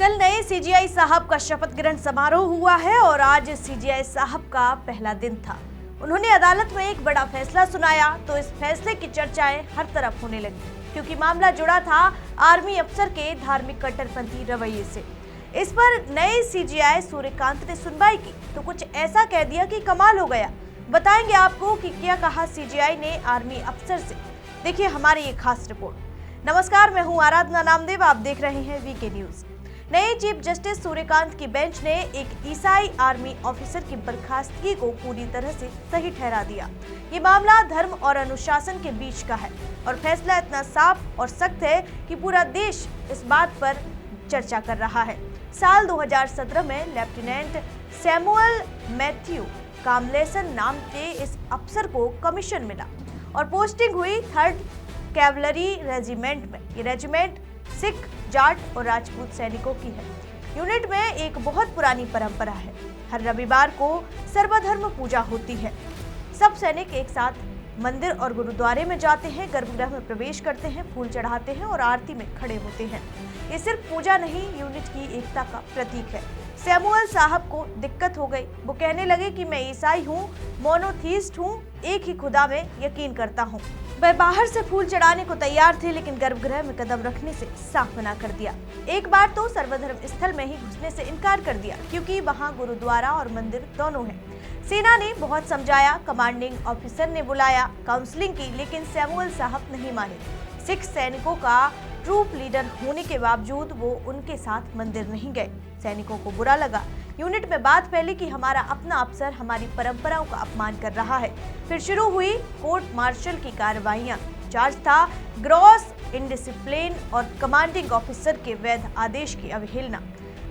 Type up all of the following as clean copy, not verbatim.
कल नए सीजीआई साहब का शपथ ग्रहण समारोह हुआ है और आज सीजीआई साहब का पहला दिन था। उन्होंने अदालत में एक बड़ा फैसला सुनाया तो इस फैसले की चर्चाएं हर तरफ होने लगी क्योंकि मामला जुड़ा था आर्मी अफसर के धार्मिक कट्टरपंथी रवैये से। इस पर नए सीजीआई सूर्यकांत ने सुनवाई की तो कुछ ऐसा कह दिया कि कमाल हो गया। बताएंगे आपको कि क्या कहा सीजीआई ने आर्मी अफसर से। देखिए हमारी ये खास रिपोर्ट। नमस्कार, मैं हूं आराधना नामदेव, आप देख रहे हैं वीके न्यूज। नए चीफ जस्टिस सूर्यकांत की बेंच ने एक ईसाई आर्मी ऑफिसर की बर्खास्तगी को पूरी तरह से सही ठहरा दिया। ये मामला धर्म और अनुशासन के बीच का है और फैसला इतना साफ और सख्त है कि पूरा देश इस बात पर चर्चा कर रहा है। साल 2017 में लेफ्टिनेंट सैमुअल मैथ्यू कामलेसन नाम के इस अफसर को कमीशन मिला और पोस्टिंग हुई 3rd कैवलरी रेजिमेंट में। ये रेजिमेंट सिख, जाट और राजपूत सैनिकों की है। यूनिट में एक बहुत पुरानी परंपरा है। हर रविवार को सर्वधर्म पूजा होती है। सब सैनिक एक साथ मंदिर और गुरुद्वारे में जाते हैं, गर्भगृह में प्रवेश करते हैं, फूल चढ़ाते हैं और आरती में खड़े होते हैं। ये सिर्फ पूजा नहीं, यूनिट की एकता का प्रतीक है। सैमुअल साहब को दिक्कत हो गई। वो कहने लगे कि मैं ईसाई हूँ, मोनोथीस्ट हूँ, एक ही खुदा में यकीन करता हूँ। वह बाहर से फूल चढ़ाने को तैयार थे लेकिन गर्भगृह में कदम रखने से साफ मना कर दिया। एक बार तो सर्वधर्म स्थल में ही घुसने से इनकार कर दिया क्योंकि वहाँ गुरुद्वारा और मंदिर दोनों हैं। सेना ने बहुत समझाया, कमांडिंग ऑफिसर ने बुलाया, काउंसलिंग की, लेकिन सैमुअल साहब नहीं माने। सिख सैनिकों का ट्रूप लीडर होने के बावजूद वो उनके साथ मंदिर नहीं गए। सैनिकों को बुरा लगा। यूनिट में बात फैली कि हमारा अपना अफसर हमारी परंपराओं का अपमान कर रहा है। फिर शुरू हुई कोर्ट मार्शल की कार्रवाइयां। चार्ज था ग्रॉस इनडिसिप्लिन और कमांडिंग ऑफिसर के वैध आदेश की अवहेलना।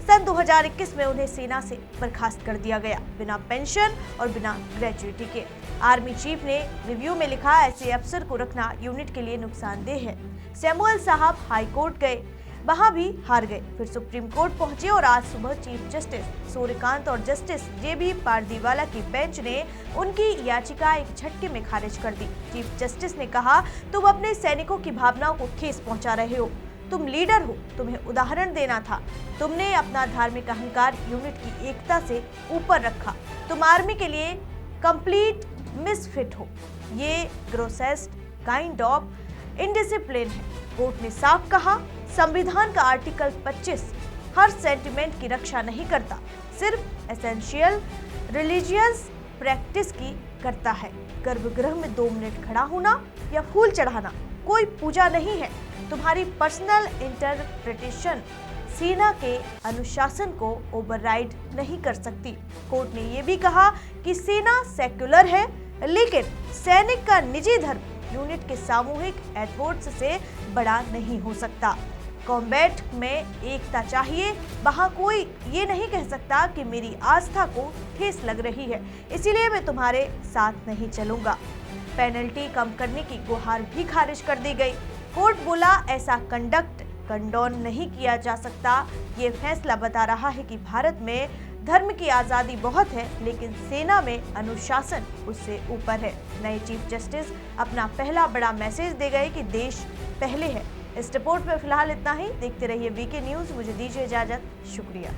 सन 2021 में उन्हें सेना से बर्खास्त कर दिया गया, बिना पेंशन और बिना ग्रेजुएटी के। आर्मी चीफ ने रिव्यू में लिखा, ऐसे अफसर को रखना यूनिट के लिए नुकसानदेह है। सैमुअल साहब हाई कोर्ट गए, वहां भी हार गए। फिर सुप्रीम कोर्ट पहुंचे और आज सुबह चीफ जस्टिस सूर्यकांत और जस्टिस जेबी पारदीवाला की बेंच ने उनकी याचिका एक झटके में खारिज कर दी। चीफ जस्टिस ने कहा, तुम अपने सैनिकों की भावनाओं को ठेस पहुंचा रहे हो। तुम लीडर हो, तुम्हें उदाहरण देना था। तुमने अपना धार्मिक अहंकार यूनिट की एकता से ऊपर रखा। तुम आर्मी के लिए कंप्लीट मिसफिट हो। ये ग्रोसेस्ट काइंड ऑफ इनडिसिप्लिन है। कोर्ट ने साफ कहा, संविधान का आर्टिकल 25 हर सेंटिमेंट की रक्षा नहीं करता, सिर्फ एसेंशियल रिलीजियस प्रैक्टिस की करता है। गर्भगृह में 2 मिनट खड़ा होना या फूल चढ़ाना कोई पूजा नहीं है। तुम्हारी पर्सनल इंटरप्रिटेशन सेना के अनुशासन को ओवरराइड नहीं कर सकती। कोर्ट ने यह भी कहा कि सेना सेक्युलर है लेकिन सैनिक का निजी धर्म यूनिट के सामूहिक एथोर्स से बड़ा नहीं हो सकता। कॉम्बैट में एकता चाहिए। वहां कोई ये नहीं कह सकता कि मेरी आस्था को ठेस लग रही है, इसीलिए मैं तुम्हारे साथ नहीं चलूंगा। पेनल्टी कम करने की गुहार भी खारिज कर दी गई। कोर्ट बोला, ऐसा कंडक्ट कंडोन नहीं किया जा सकता। ये फैसला बता रहा है कि भारत में धर्म की आज़ादी बहुत है लेकिन सेना में अनुशासन उससे ऊपर है। नए चीफ जस्टिस अपना पहला बड़ा मैसेज दे गए कि देश पहले है। इस रिपोर्ट में फिलहाल इतना ही। देखते रहिए वीके न्यूज। मुझे दीजिए इजाजत। शुक्रिया।